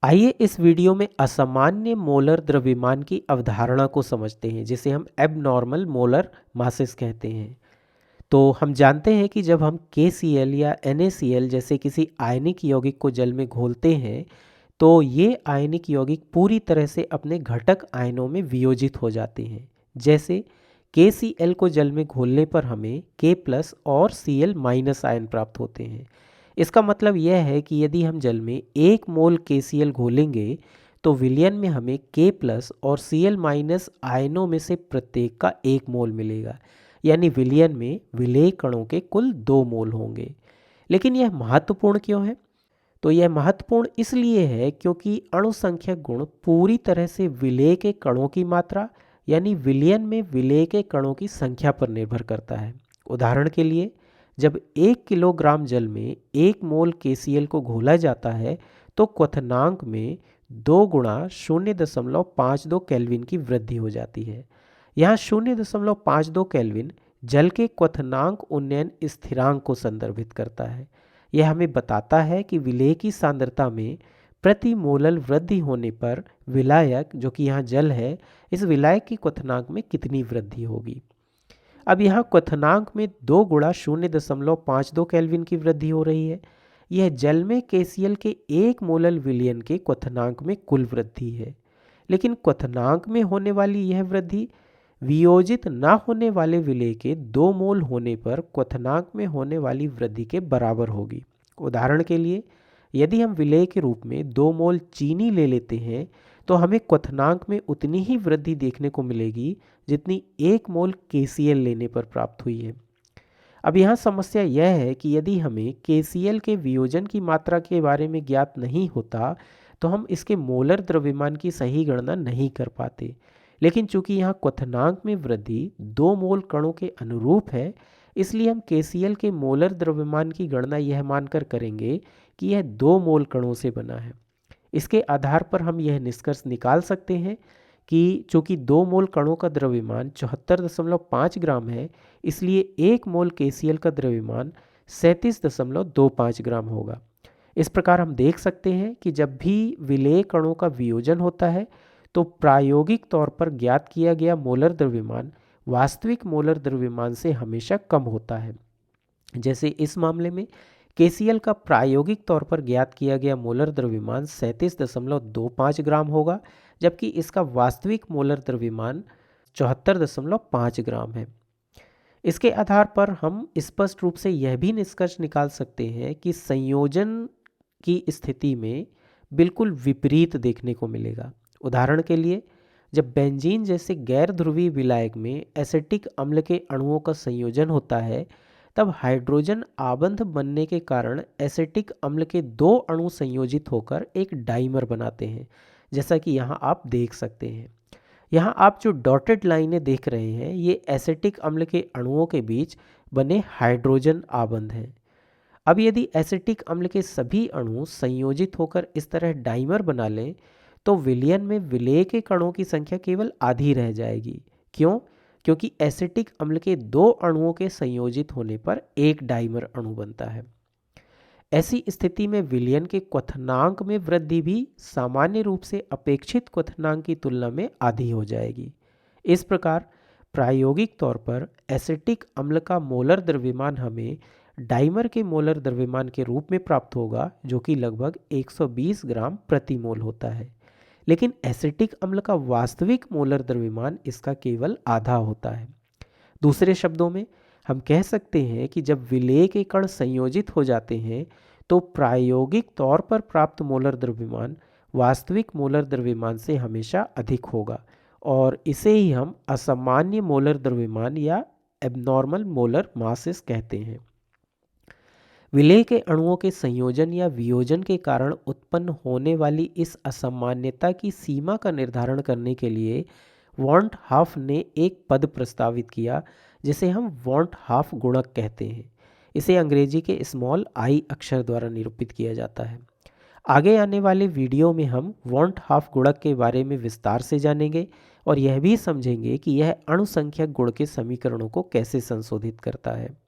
आइए इस वीडियो में असामान्य मोलर द्रव्यमान की अवधारणा को समझते हैं, जिसे हम एबनॉर्मल मोलर मासेस कहते हैं। तो हम जानते हैं कि जब हम KCl या NaCl जैसे किसी आयनिक यौगिक को जल में घोलते हैं तो ये आयनिक यौगिक पूरी तरह से अपने घटक आयनों में वियोजित हो जाते हैं। जैसे KCl को जल में घोलने पर हमें K+ और Cl- आयन प्राप्त होते हैं। इसका मतलब यह है कि यदि हम जल में 1 मोल KCl घोलेंगे तो विलयन में हमें K+ और Cl- आयनों में से प्रत्येक का 1 मोल मिलेगा, यानी विलयन में विलेय कणों के कुल 2 मोल होंगे। लेकिन यह महत्वपूर्ण क्यों है? तो यह महत्वपूर्ण इसलिए है क्योंकि अणुसंख्यक गुण पूरी तरह से विलेय के कणों की मात्रा यानी विलयन में विलेय के कणों की संख्या पर निर्भर करता है। उदाहरण के लिए, जब 1 किलोग्राम जल में 1 मोल KCl को घोला जाता है तो क्वथनांक में 2 गुणा 0.52 केल्विन की वृद्धि हो जाती है। यहाँ 0.52 केल्विन जल के क्वथनांक उन्नयन स्थिरांक को संदर्भित करता है। यह हमें बताता है कि विलेय की सांद्रता में प्रति मोलल वृद्धि होने पर विलायक, जो कि यहाँ जल है, इस विलायक की क्वथनांक में कितनी वृद्धि होगी। अब यहाँ क्वथनांक में 2 गुणा 0.52 केल्विन की वृद्धि हो रही है। यह जल में KCl के 1 मोलल विलयन के क्वथनांक में कुल वृद्धि है। लेकिन क्वथनांक में होने वाली यह वृद्धि वियोजित न होने वाले विलेय के 2 मोल होने पर क्वथनांक में होने वाली वृद्धि के बराबर होगी। उदाहरण के लिए, यदि हम विलेय के रूप में 2 मोल चीनी ले लेते हैं तो हमें क्वथनांक में उतनी ही वृद्धि देखने को मिलेगी जितनी 1 मोल KCl लेने पर प्राप्त हुई है। अब यहाँ समस्या यह है कि यदि हमें KCl के वियोजन की मात्रा के बारे में ज्ञात नहीं होता तो हम इसके मोलर द्रव्यमान की सही गणना नहीं कर पाते। लेकिन चूंकि यहाँ क्वथनांक में वृद्धि 2 मोल कणों के अनुरूप है, इसलिए हम KCl के मोलर द्रव्यमान की गणना यह मानकर करेंगे कि यह 2 मोल कणों से बना है। इसके आधार पर हम यह निष्कर्ष निकाल सकते हैं कि चूंकि 2 मोल कणों का द्रव्यमान 74.5 ग्राम है, इसलिए 1 मोल KCl का द्रव्यमान 37.25 ग्राम होगा। इस प्रकार हम देख सकते हैं कि जब भी विलेय कणों का वियोजन होता है तो प्रायोगिक तौर पर ज्ञात किया गया मोलर द्रव्यमान वास्तविक मोलर द्रव्यमान से हमेशा कम होता है। जैसे इस मामले में KCl का प्रायोगिक तौर पर ज्ञात किया गया मोलर द्रव्यमान 37.25 ग्राम होगा, जबकि इसका वास्तविक मोलर द्रव्यमान 74.5 ग्राम है। इसके आधार पर हम स्पष्ट रूप से यह भी निष्कर्ष निकाल सकते हैं कि संयोजन की स्थिति में बिल्कुल विपरीत देखने को मिलेगा। उदाहरण के लिए, जब बेंजीन जैसे गैर ध्रुवीय विलायक में एसिटिक अम्ल के अणुओं का संयोजन होता है तब हाइड्रोजन आबंध बनने के कारण एसिटिक अम्ल के 2 अणु संयोजित होकर एक डाइमर बनाते हैं, जैसा कि यहाँ आप देख सकते हैं। यहाँ आप जो डॉटेड लाइनें देख रहे हैं ये एसिटिक अम्ल के अणुओं के बीच बने हाइड्रोजन आबंध हैं। अब यदि एसिटिक अम्ल के सभी अणु संयोजित होकर इस तरह डाइमर बना लें तो विलयन में विलेय के कणों की संख्या केवल आधी रह जाएगी। क्यों? क्योंकि एसिटिक अम्ल के 2 अणुओं के संयोजित होने पर एक डाइमर अणु बनता है। ऐसी स्थिति में विलयन के क्वथनांक में वृद्धि भी सामान्य रूप से अपेक्षित क्वथनांक की तुलना में आधी हो जाएगी। इस प्रकार प्रायोगिक तौर पर एसिटिक अम्ल का मोलर द्रव्यमान हमें डाइमर के मोलर द्रव्यमान के रूप में प्राप्त होगा, जो कि लगभग 120 ग्राम प्रति मोल होता है। लेकिन एसिटिक अम्ल का वास्तविक मोलर द्रव्यमान इसका केवल आधा होता है। दूसरे शब्दों में हम कह सकते हैं कि जब विलेय के कण संयोजित हो जाते हैं तो प्रायोगिक तौर पर प्राप्त मोलर द्रव्यमान वास्तविक मोलर द्रव्यमान से हमेशा अधिक होगा, और इसे ही हम असामान्य मोलर द्रव्यमान या एबनॉर्मल मोलर मासेस कहते हैं। विलेय के अणुओं के संयोजन या वियोजन के कारण उत्पन्न होने वाली इस असामान्यता की सीमा का निर्धारण करने के लिए वॉन्ट हाफ ने एक पद प्रस्तावित किया जिसे हम वॉन्ट हाफ गुणक कहते हैं। इसे अंग्रेजी के स्मॉल आई अक्षर द्वारा निरूपित किया जाता है। आगे आने वाले वीडियो में हम वॉन्ट हाफ गुणक के बारे में विस्तार से जानेंगे और यह भी समझेंगे कि यह अणुसंख्यक गुण के समीकरणों को कैसे संशोधित करता है।